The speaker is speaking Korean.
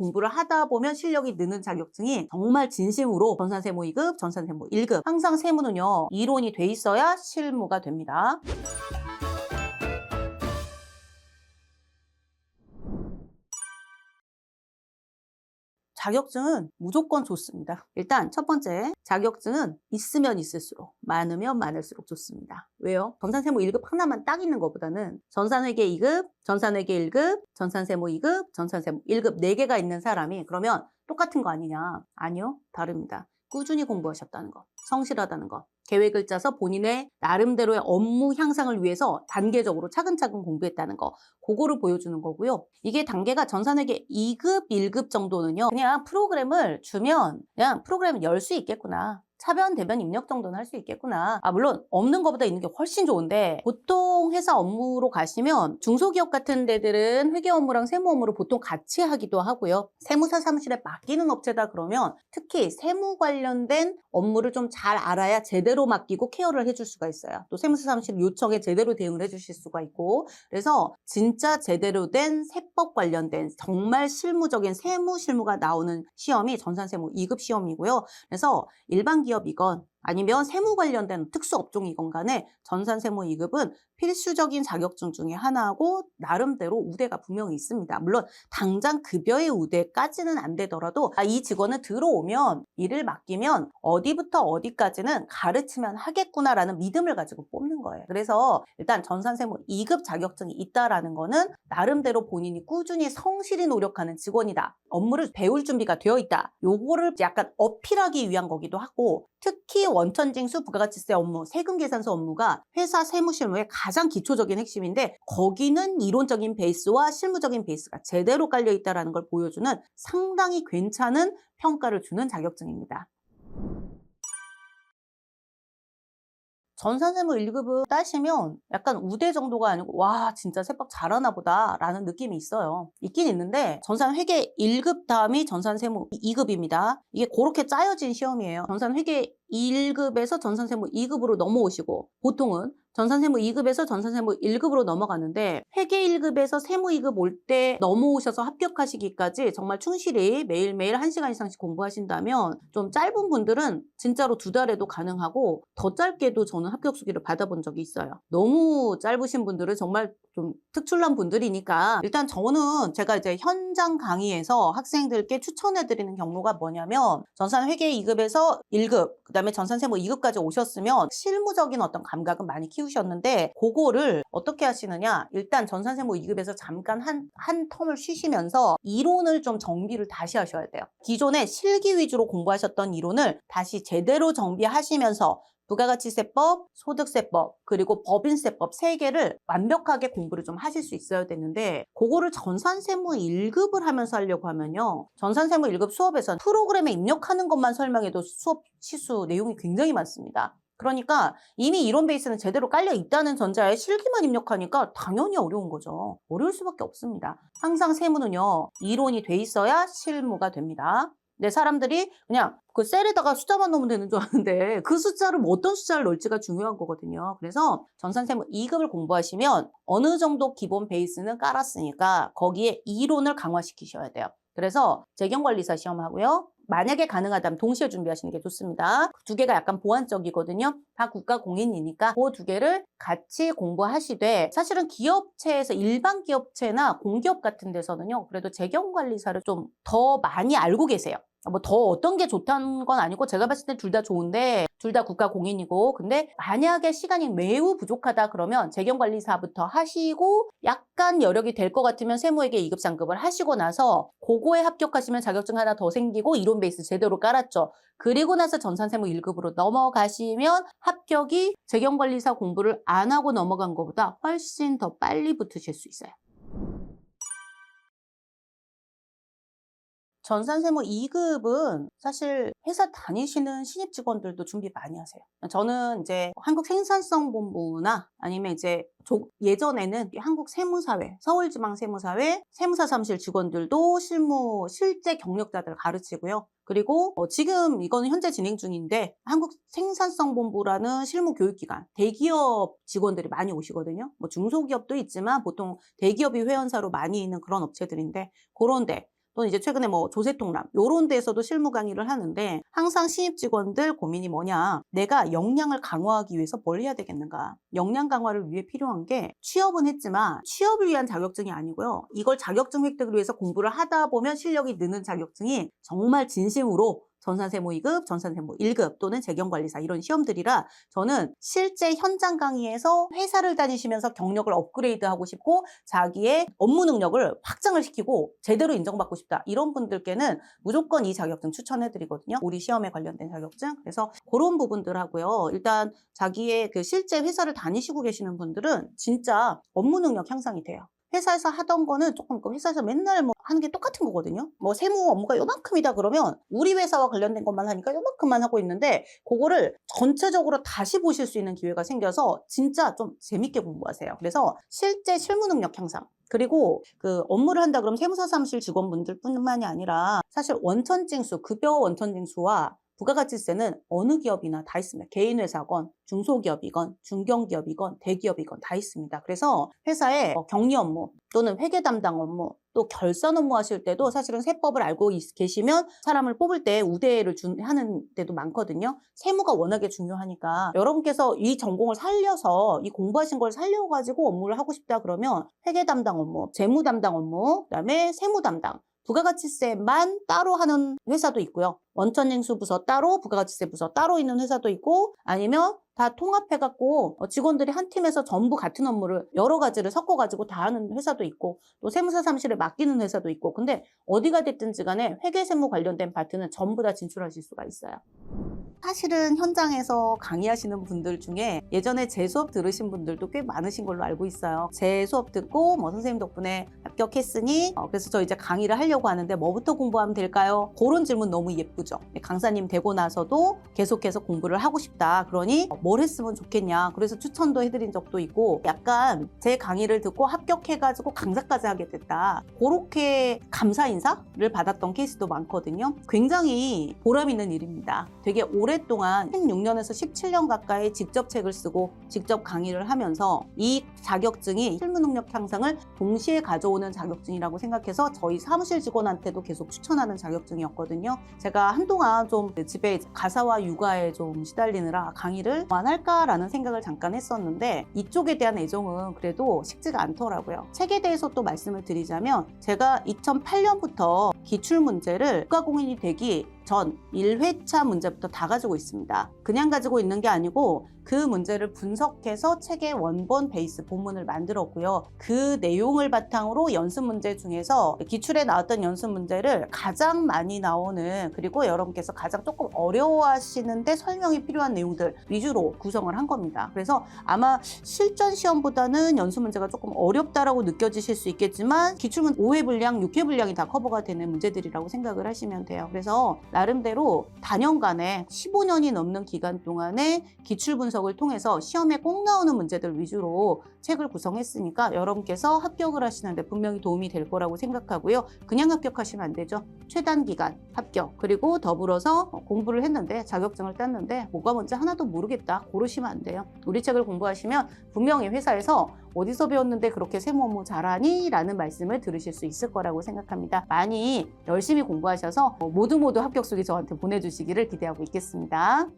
공부를 하다 보면 실력이 느는 자격증이 정말 진심으로 전산세무 2급, 전산세무 1급. 항상 세무는요, 이론이 돼 있어야 실무가 됩니다. 자격증은 무조건 좋습니다. 일단 첫 번째, 자격증은 있으면 있을수록, 많으면 많을수록 좋습니다. 왜요? 전산세무 1급 하나만 딱 있는 것보다는 전산회계 2급, 전산회계 1급, 전산세무 2급, 전산세무 1급 4개가 있는 사람이 그러면 똑같은 거 아니냐? 아니요, 다릅니다. 꾸준히 공부하셨다는 거, 성실하다는 거, 계획을 짜서 본인의 나름대로의 업무 향상을 위해서 단계적으로 차근차근 공부했다는 거, 그거를 보여주는 거고요. 이게 단계가 전산회계 2급, 1급 정도는요, 그냥 프로그램을 주면 그냥 프로그램을 열 수 있겠구나. 차변, 대변 입력 정도는 할 수 있겠구나. 물론 없는 것보다 있는 게 훨씬 좋은데 보통 회사 업무로 가시면 중소기업 같은 데들은 회계 업무랑 세무 업무를 보통 같이 하기도 하고요. 세무사 사무실에 맡기는 업체다 그러면 특히 세무 관련된 업무를 좀 잘 알아야 제대로 맡기고 케어를 해줄 수가 있어요. 또 세무사 사무실 요청에 제대로 대응을 해주실 수가 있고, 그래서 진짜 제대로 된 세법 관련된 정말 실무적인 세무 실무가 나오는 시험이 전산세무 2급 시험이고요. 그래서 일반 기업이건 아니면 세무 관련된 특수업종이건 간에 전산세무 2급은 필수적인 자격증 중에 하나고 나름대로 우대가 분명히 있습니다. 물론 당장 급여의 우대까지는 안 되더라도 이 직원은 들어오면 일을 맡기면 어디부터 어디까지는 가르치면 하겠구나라는 믿음을 가지고 뽑는 거예요. 그래서 일단 전산세무 2급 자격증이 있다라는 거는 나름대로 본인이 꾸준히 성실히 노력하는 직원이다. 업무를 배울 준비가 되어 있다. 요거를 약간 어필하기 위한 거기도 하고, 특히 원천징수, 부가가치세 업무, 세금계산서 업무가 회사 세무실무의 가장 기초적인 핵심인데 거기는 이론적인 베이스와 실무적인 베이스가 제대로 깔려있다는 걸 보여주는 상당히 괜찮은 평가를 주는 자격증입니다. 전산세무 1급을 따시면 약간 우대 정도가 아니고 와 진짜 세법 잘하나 보다 라는 느낌이 있어요. 있긴 있는데 전산회계 1급 다음이 전산세무 2급입니다. 이게 그렇게 짜여진 시험이에요. 전산회계 1급에서 전산세무 2급으로 넘어오시고 보통은 전산세무 2급에서 전산세무 1급으로 넘어가는데 회계 1급에서 세무 2급 올 때 넘어오셔서 합격하시기까지 정말 충실히 매일매일 1시간 이상씩 공부하신다면 좀 짧은 분들은 진짜로 2달에도 가능하고 더 짧게도 저는 합격 수기를 받아본 적이 있어요. 너무 짧으신 분들은 정말 좀 특출난 분들이니까 일단 저는 제가 이제 현장 강의에서 학생들께 추천해드리는 경로가 뭐냐면 전산회계 2급에서 1급 그다음에 전산세무 2급까지 오셨으면 실무적인 어떤 감각은 많이 키우셨는데 그거를 어떻게 하시느냐, 일단 전산세무 2급에서 잠깐 한 텀을 쉬시면서 이론을 좀 정비를 다시 하셔야 돼요. 기존에 실기 위주로 공부하셨던 이론을 다시 제대로 정비하시면서 부가가치세법, 소득세법, 그리고 법인세법 3개를 완벽하게 공부를 좀 하실 수 있어야 되는데 그거를 전산세무 1급을 하면서 하려고 하면요. 전산세무 1급 수업에서 프로그램에 입력하는 것만 설명해도 수업 시수 내용이 굉장히 많습니다. 그러니까 이미 이론 베이스는 제대로 깔려 있다는 전제하에 실기만 입력하니까 당연히 어려운 거죠. 어려울 수밖에 없습니다. 항상 세무는요. 이론이 돼 있어야 실무가 됩니다. 근데 사람들이 그냥 그 셀에다가 숫자만 넣으면 되는 줄 아는데 그 숫자를 어떤 숫자를 넣을지가 중요한 거거든요. 그래서 전산세무 2급을 공부하시면 어느 정도 기본 베이스는 깔았으니까 거기에 이론을 강화시키셔야 돼요. 그래서 재경관리사 시험하고요. 만약에 가능하다면 동시에 준비하시는 게 좋습니다. 그 2개가 약간 보완적이거든요. 다 국가 공인이니까 그 2개를 같이 공부하시되 사실은 기업체에서 일반 기업체나 공기업 같은 데서는요. 그래도 재경관리사를 좀 더 많이 알고 계세요. 뭐 더 어떤 게 좋다는 건 아니고 제가 봤을 때 둘 다 좋은데 둘 다 국가 공인이고, 근데 만약에 시간이 매우 부족하다 그러면 재경관리사부터 하시고 약간 여력이 될 것 같으면 세무회계 2급, 3급을 하시고 나서 그거에 합격하시면 자격증 하나 더 생기고 이론 베이스 제대로 깔았죠. 그리고 나서 전산세무 1급으로 넘어가시면 합격이 재경관리사 공부를 안 하고 넘어간 것보다 훨씬 더 빨리 붙으실 수 있어요. 전산세무 2급은 사실 회사 다니시는 신입 직원들도 준비 많이 하세요. 저는 이제 한국생산성본부나 아니면 이제 예전에는 한국세무사회, 서울지방세무사회 세무사 사무실 직원들도 실제 경력자들을 가르치고요. 그리고 지금 이거는 현재 진행 중인데 한국생산성본부라는 실무교육기관, 대기업 직원들이 많이 오시거든요. 뭐 중소기업도 있지만 보통 대기업이 회원사로 많이 있는 그런 업체들인데 그런데 또는 이제 최근에 뭐 조세통람 이런 데서도 실무 강의를 하는데 항상 신입 직원들 고민이 뭐냐. 내가 역량을 강화하기 위해서 뭘 해야 되겠는가. 역량 강화를 위해 필요한 게 취업은 했지만 취업을 위한 자격증이 아니고요. 이걸 자격증 획득을 위해서 공부를 하다 보면 실력이 느는 자격증이 정말 진심으로 전산세무 2급, 전산세무 1급 또는 재경관리사 이런 시험들이라 저는 실제 현장 강의에서 회사를 다니시면서 경력을 업그레이드하고 싶고 자기의 업무 능력을 확장을 시키고 제대로 인정받고 싶다. 이런 분들께는 무조건 이 자격증 추천해드리거든요. 우리 시험에 관련된 자격증. 그래서 그런 부분들 하고요. 일단 자기의 그 실제 회사를 다니시고 계시는 분들은 진짜 업무 능력 향상이 돼요. 회사에서 하던 거는 조금 회사에서 맨날 뭐 하는 게 똑같은 거거든요. 뭐 세무 업무가 요만큼이다 그러면 우리 회사와 관련된 것만 하니까 요만큼만 하고 있는데 그거를 전체적으로 다시 보실 수 있는 기회가 생겨서 진짜 좀 재밌게 공부하세요. 그래서 실제 실무 능력 향상. 그리고 그 업무를 한다 그러면 세무사 사무실 직원분들 뿐만이 아니라 사실 원천징수, 급여 원천징수와 부가가치세는 어느 기업이나 다 있습니다. 개인회사건, 중소기업이건, 중견기업이건, 대기업이건 다 있습니다. 그래서 회사에 격리 업무 또는 회계 담당 업무 또 결산 업무 하실 때도 사실은 세법을 알고 계시면 사람을 뽑을 때 우대를 하는 데도 많거든요. 세무가 워낙에 중요하니까 여러분께서 이 전공을 살려서 이 공부하신 걸 살려가지고 업무를 하고 싶다 그러면 회계 담당 업무, 재무 담당 업무, 그다음에 세무 담당 부가가치세만 따로 하는 회사도 있고요. 원천징수 부서 따로, 부가가치세 부서 따로 있는 회사도 있고 아니면 다 통합해갖고 직원들이 한 팀에서 전부 같은 업무를 여러 가지를 섞어가지고 다 하는 회사도 있고 또 세무사 사무실에 맡기는 회사도 있고 근데 어디가 됐든지 간에 회계세무 관련된 파트는 전부 다 진출하실 수가 있어요. 사실은 현장에서 강의하시는 분들 중에 예전에 제 수업 들으신 분들도 꽤 많으신 걸로 알고 있어요. 제 수업 듣고 뭐 선생님 덕분에 합격했으니 그래서 저 이제 강의를 하려고 하는데 뭐부터 공부하면 될까요? 그런 질문 너무 예쁘죠. 강사님 되고 나서도 계속해서 공부를 하고 싶다. 그러니 뭘 했으면 좋겠냐. 그래서 추천도 해드린 적도 있고 약간 제 강의를 듣고 합격해가지고 강사까지 하게 됐다. 그렇게 감사 인사를 받았던 케이스도 많거든요. 굉장히 보람 있는 일입니다. 되게 오랫동안 16년에서 17년 가까이 직접 책을 쓰고 직접 강의를 하면서 이 자격증이 실무 능력 향상을 동시에 가져오는 자격증이라고 생각해서 저희 사무실 직원한테도 계속 추천하는 자격증이었거든요. 제가 한동안 좀 집에 가사와 육아에 좀 시달리느라 강의를 그만할까라는 생각을 잠깐 했었는데 이쪽에 대한 애정은 그래도 식지가 않더라고요. 책에 대해서 또 말씀을 드리자면 제가 2008년부터 기출문제를 국가공인이 되기 전 1회차 문제부터 다 가지고 있습니다. 그냥 가지고 있는 게 아니고 그 문제를 분석해서 책의 원본 베이스 본문을 만들었고요. 그 내용을 바탕으로 연습 문제 중에서 기출에 나왔던 연습 문제를 가장 많이 나오는 그리고 여러분께서 가장 조금 어려워하시는데 설명이 필요한 내용들 위주로 구성을 한 겁니다. 그래서 아마 실전 시험보다는 연습 문제가 조금 어렵다라고 느껴지실 수 있겠지만 기출문 5회 분량, 6회 분량이 다 커버가 되는 문제들이라고 생각을 하시면 돼요. 그래서 나름대로 다년간에 15년이 넘는 기간 동안에 기출 분석을 통해서 시험에 꼭 나오는 문제들 위주로 책을 구성했으니까 여러분께서 합격을 하시는데 분명히 도움이 될 거라고 생각하고요. 그냥 합격하시면 안 되죠. 최단 기간 합격 그리고 더불어서 공부를 했는데 자격증을 땄는데 뭐가 뭔지 하나도 모르겠다 고르시면 안 돼요. 우리 책을 공부하시면 분명히 회사에서 어디서 배웠는데 그렇게 세무 업무 잘하니? 라는 말씀을 들으실 수 있을 거라고 생각합니다. 많이 열심히 공부하셔서 모두 합격 수기 저한테 보내주시기를 기대하고 있겠습니다.